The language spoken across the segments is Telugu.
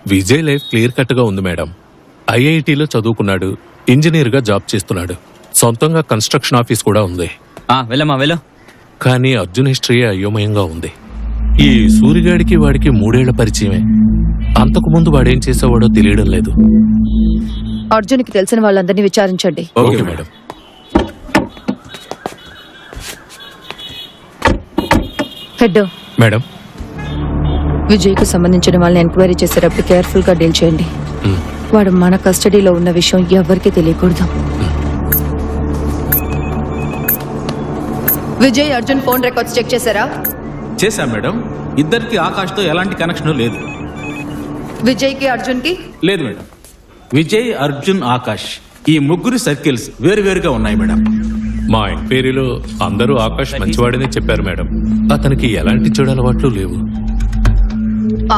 విజయ్ లైఫ్ క్లియర్ కట్ గా ఉంది మేడం. ఐఐటిలో చదువుకున్నాడు, ఇంజనీర్ గా జాబ్ చేస్తున్నాడు, సొంతంగా కన్స్ట్రక్షన్ ఆఫీస్ కూడా ఉంది. వెళ్ళమ్మా వెళ్ళు. కానీ అర్జున్ హిస్టరీ అయోమయంగా ఉంది. ఈ సూరిగాడికి వాడికి 3 ఏళ్ల పరిచయమే. అంతకు ముందు వాడేం చేసేవాడో తెలియడం లేదు. అర్జున్కి తెలిసిన వాళ్ళందరినీ విచారించండి. Okay madam. హెడ్ మేడం, విజయ్కు సంబంధించిన వాళ్ళని ఎంక్వైరీ చేసేటప్పుడు కేర్ఫుల్ గా డీల్ చేయండి. వాడు మన కస్టడీలో ఉన్న విషయం ఎవరికీ తెలియకూడదు. Vijay Arjun phone records check చేశారా? చేశాం మేడం. ఇద్దరికి ఆకాష్తో ఎలాంటి కనెక్షన్ లేదు. విజయ్కి అర్జున్కి లేదు మేడం. విజయ్, అర్జున్, ఆకాష్ ఈ ముగ్గురు సర్కిల్స్ వేరువేరుగా ఉన్నాయి మేడం. మా ఎంక్వైరీలో అందరూ ఆకాష్ మంచివాడనే చెప్పారు మేడం. అతనికి ఎలాంటి చెడు అలవాట్లు లేవు.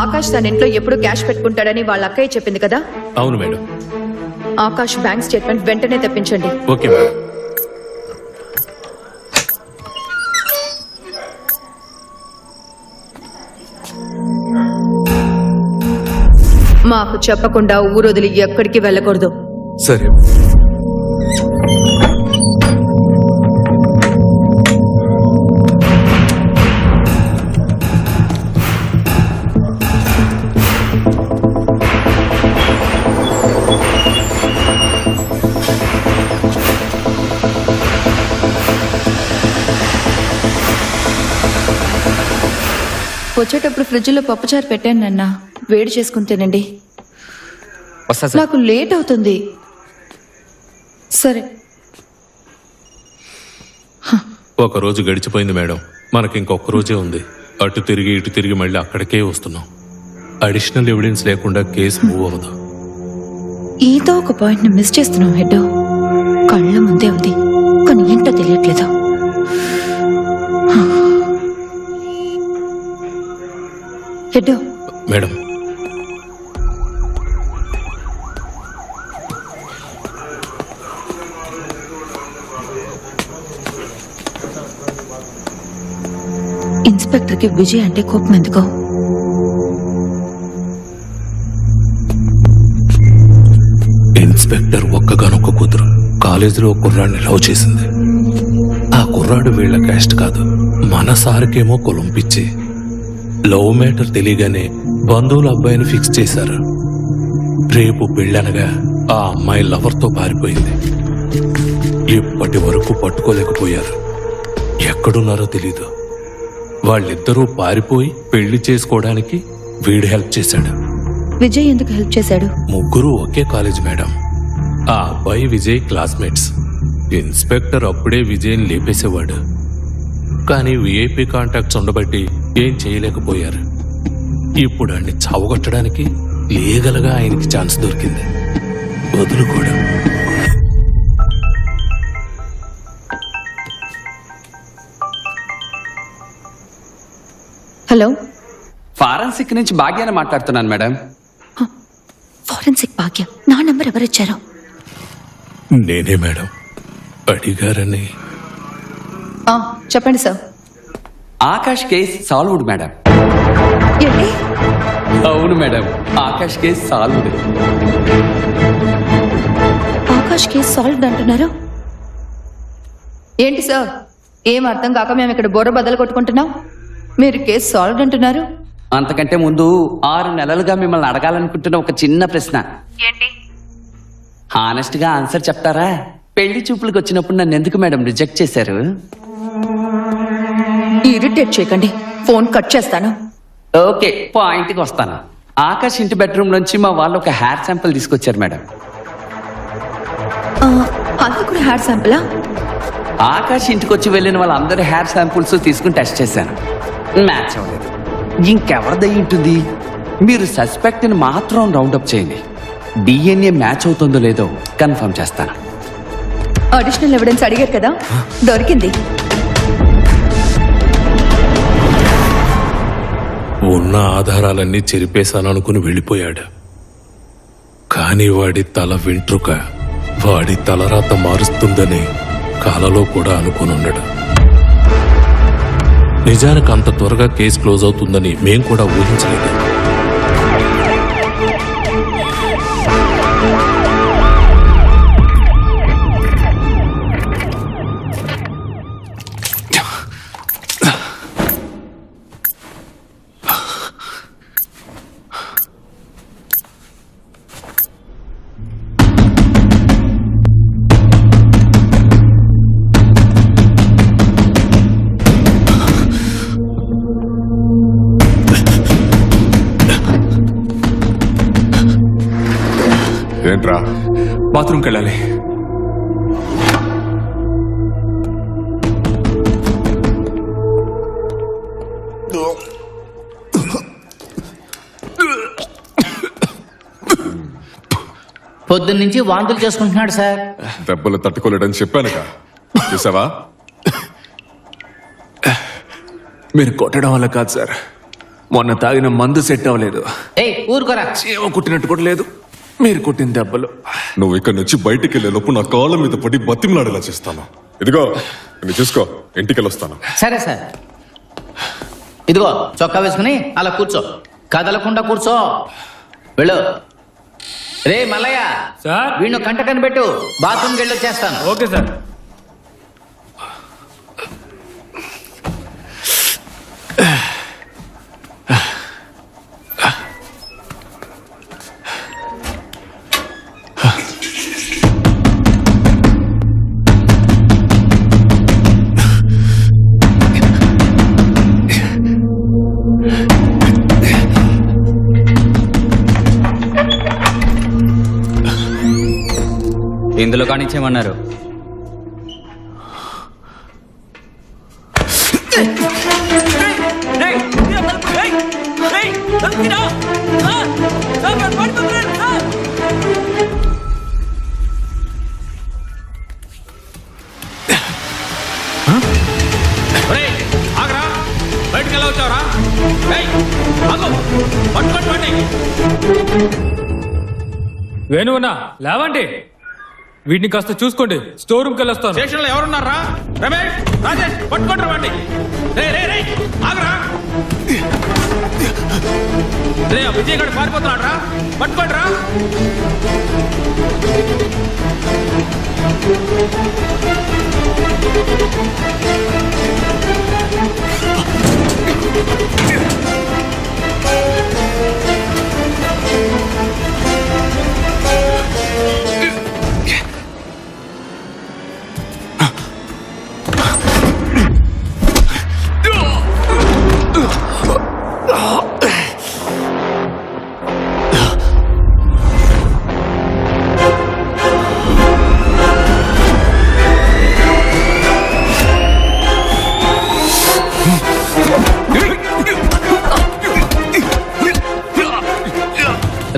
ఆకాష్ తన ఇంట్లో ఎప్పుడు క్యాష్ పెట్టుకుంటాడని వాళ్ళ అక్కయ్య చెప్పింది కదా? అవును మేడం. ఆకాష్ బ్యాంక్ స్టేట్మెంట్ వెంటనే తెప్పించండి. Okay madam. మాకు చెప్పకుండా ఊరొదిలి ఎక్కడికి వెళ్ళకూడదు. సరే. వచ్చేటప్పుడు ఫ్రిడ్జ్ లో పప్పుచారు పెట్టాను నాన్న, వేడి చేసుకుని తినండి. నాకు లేట్ అవుతుంది. సరే. ఒక రోజు గడిచిపోయింది మేడం. మనకి ఇంకొక రోజే ఉంది. అటు తిరిగి ఇటు తిరిగి మళ్ళీ అక్కడికే వస్తున్నాం. అడిషనల్ ఎవిడెన్స్ లేకుండా కేసు మూవ్ అవ్వదు. ఏదో ఒక పాయింట్ ని మిస్ చేస్తున్నాం హెడ్. కళ్ళ ముందే ఉంది కానీ ఏంటో తెలియట్లేదు. హెడ్ మేడం, ఇన్స్పెక్టర్ కి విజయ్ అంటే కోపం ఎందుకో? ఇన్స్పెక్టర్ ఒక్కగానొక్క కూతురు కాలేజీలో కుర్రాడిని లవ్ చేసింది. ఆ కుర్రాడు వీళ్ళ క్యాస్ట్ కాదు, మన సార్కేమో కులం పిచ్చి. లవ్ మ్యాటర్ తెలియగానే బంధువుల అబ్బాయిని ఫిక్స్ చేశారు. రేపు పెళ్ళనగా ఆ అమ్మాయి లవర్తో పారిపోయింది. ఇప్పటి వరకు పట్టుకోలేకపోయారు. ఎక్కడున్నారో తెలీదు. వాళ్ళిద్దరూ పారిపోయి పెళ్లి చేసుకోవడానికి వీడు హెల్ప్ చేశాడు. విజయ్ ఎందుకు హెల్ప్ చేశాడు? ముగ్గురు ఒకే కాలేజ్ మేడం. ఆ అబ్బాయి విజయ్ క్లాస్మేట్స్. ఇన్స్పెక్టర్ అప్పుడే విజయ్ని లేపేసేవాడు. కానీ విఐపి కాంటాక్ట్స్ ఉండబట్టి ఏం చేయలేకపోయారు. ఇప్పుడు ఆయన్ని చావగొట్టడానికి లీగల్గా ఆయనకి ఛాన్స్ దొరికింది. వదులుకోవడం. హలో, ఫారెన్సిక్ నుంచి భాగ్యాన్ని మాట్లాడుతున్నాను మేడం. ఫారెన్సిక్ భాగ్యం? నా నంబర్ ఎవరిచ్చారు? నేనే మేడం. అడిగారని. చెప్పండి sir. Akash case solved madam. ఏంటి? అవును madam, Akash case solved. Akash case solved అంటున్నారు? ఏంటి సార్, ఏం అర్థం కాక మేము ఇక్కడ బోర బద్దలు కొట్టుకుంటున్నాం. మీరు కేసు సాల్వ్డ్ అంటున్నారు. అంతకంటే ముందు 6 నెలలుగా మిమ్మల్ని అడగాలనుకుంటున్న ఒక చిన్న ప్రశ్న. ఏంటి? హానెస్ట్ గా ఆన్సర్ చెప్తారా? పెళ్లి చూపులకు వచ్చినప్పుడు నన్ను ఎందుకు మేడం రిజెక్ట్ చేశారు? ఇరిటేట్ చేయకండి, ఫోన్ కట్ చేస్తాను. ఓకే, పాయింట్కి వస్తాను. ఆకాష్ ఇంటి బెడ్రూమ్ నుంచి మా వాళ్ళు ఒక హెయిర్ శాంపుల్ తీసుకొచ్చారు మేడం. అది కూడా హెయిర్ శాంపులా? ఆకాష్ ఇంటికి వచ్చి వెళ్ళిన వాళ్ళందరూ హెయిర్ శాంపుల్స్ తీసుకుని టెస్ట్ చేశాను. మ్యాచ్ అవ్వలేదు. ఇంకెవరిదై ఉంటుంది? మీరు సస్పెక్ట్ ని మాత్రం రౌండప్ చేయండి. డిఎన్ఏ మ్యాచ్ అవుతుందో లేదో కన్ఫర్మ్ చేస్తాను. అడిషనల్ ఎవిడెన్స్ అడిగారు కదా, దొరికింది. ఉన్న ఆధారాలన్నీ చెరిపేశాననుకుని వెళ్ళిపోయాడు. కానీ వాడి తల వెంట్రుక వాడి తలరాత మారుస్తుందని కలలో కూడా అనుకునున్నాడు. నిజానికి అంత త్వరగా కేసు క్లోజ్ అవుతుందని మేం కూడా ఊహించలేదు. ఏంట్రా? బాత్రూమ్కి వెళ్ళాలి. పొద్దున్నుంచి వాంతులు చేసుకుంటున్నాడు సార్. దెబ్బలు తట్టుకోలేడని చెప్పానుగా, చూసావా? మీరు కొట్టడం వల్ల కాదు సార్, మొన్న తాగిన మందు సెట్ అవ్వలేదు. ఏయ్ ఊరుకోరా. ఏమో కుట్టినట్టు కూడా లేదు, మీరు కొట్టిన దెబ్బలు. నువ్వు ఇక్కడ నుంచి బయటికి వెళ్ళే లోపు నా కాళ్ళ మీద పడి బతిమలాడేలా చేస్తాను. ఇదిగో నువ్వు చూసుకో, ఇంటికి వెళ్ళొస్తాను. సరే సార్. ఇదిగో చొక్కా వేసుకుని అలా కూర్చో, కదలకుండా కూర్చో. వెళ్ళు. రే మల్లయ్య సార్. వీణు కంట కనిపెట్టు, బాత్రూమ్కి వెళ్ళి వచ్చేస్తాను. Okay sir. ఇందులో కానిచ్చేయమన్నారు. బయటకు ఎలా వచ్చావరా? వేణువునా లేవండి, వీటిని కాస్త చూసుకోండి. స్టోర్ రూమ్కి వెళ్ళొస్తాను. స్టేషన్ లో ఎవరున్నారా? రమేష్, రాజేష్, పట్టుకోండి వాడిని. ఆగరా. రే విజయ్ గడు పారిపోతున్నాడు రా, పట్టుకోండి రా.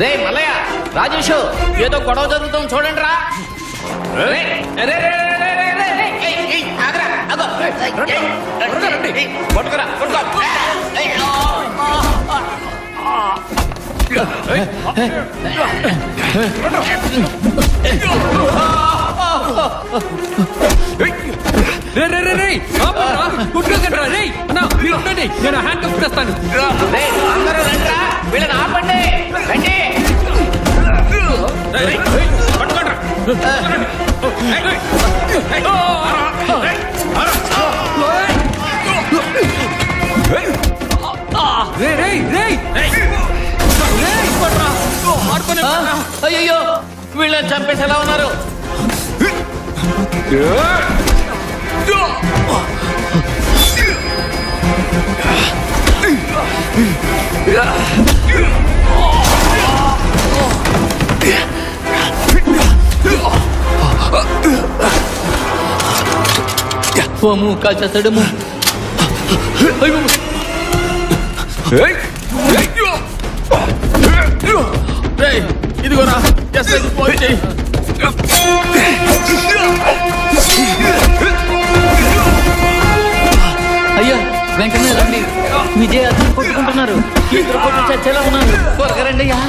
రే మల్లయ్య, రాజేష్, ఏదో గొడవ జరుగుతుంది చూడండి రా. నేను హ్యాండ్ కప్ చేస్తాను. అందరూ రండిరా, వీళ్ళని ఆపండి. రండి. అయ్యో, వీళ్ళని చంపేసి ఎలా ఉన్నారు? ఓము కాల్చేస్తాడేమో. ఇదిగోరా, ఫోన్ చేయి. అయ్యా వెంటనే రండి, విజయ్ అతను కొట్టుకుంటున్నారు. ఇద్దరు కొట్టు చచ్చేలా ఉన్నారు. త్వరగా రండి అయ్యా.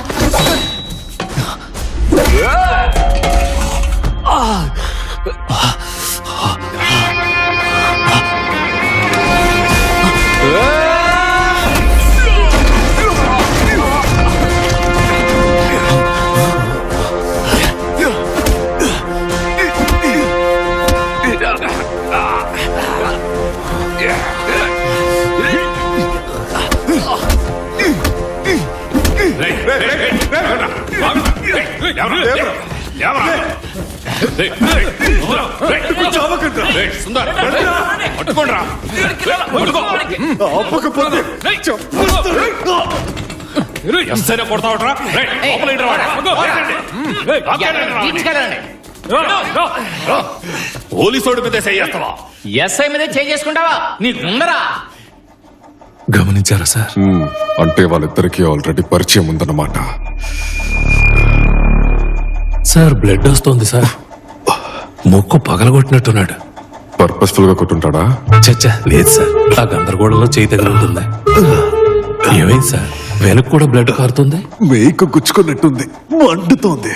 పోలీసోడి మీద చేస్తావా? ఎస్ఐ మీద చేసుకుంటావా నీకు ముందరా గమనించారా సార్? అంటే వాళ్ళిద్దరికీ ఆల్రెడీ పరిచయం ఉందన్నమాట. సార్ బ్లడ్ వస్తోంది సార్. ముక్కు పగలగొట్టినట్టున్నాడు. పర్పస్ఫుల్ గా కొట్టుంటాడా? చచ్చా లేదు సార్, ఆ గందరగోళంలో చేయి తగులుతుంది. ఏమైంది సార్? వెనక్కి కూడా బ్లడ్ కారుతుంది. మేక గుచ్చుకున్నట్టుంది, మండుతోంది.